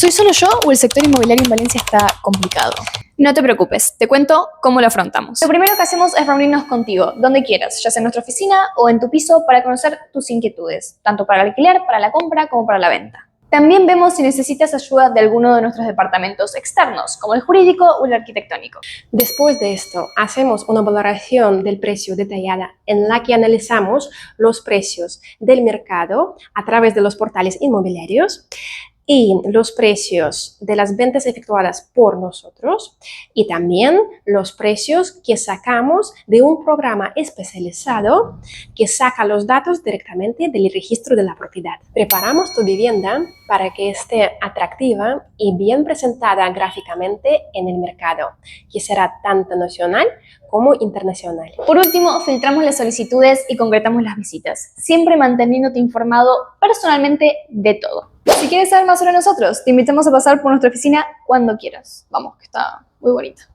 ¿Soy solo yo o el sector inmobiliario en Valencia está complicado? No te preocupes, te cuento cómo lo afrontamos. Lo primero que hacemos es reunirnos contigo, donde quieras, ya sea en nuestra oficina o en tu piso, para conocer tus inquietudes, tanto para el alquiler, para la compra, como para la venta. También vemos si necesitas ayuda de alguno de nuestros departamentos externos, como el jurídico o el arquitectónico. Después de esto, hacemos una valoración del precio detallada en la que analizamos los precios del mercado a través de los portales inmobiliarios y los precios de las ventas efectuadas por nosotros y también los precios que sacamos de un programa especializado que saca los datos directamente del registro de la propiedad. Preparamos tu vivienda para que esté atractiva y bien presentada gráficamente en el mercado, que será tanto nacional como internacional. Por último, filtramos las solicitudes y concretamos las visitas, siempre manteniéndote informado personalmente de todo. Si quieres saber más sobre nosotros, te invitamos a pasar por nuestra oficina cuando quieras. Vamos, que está muy bonita.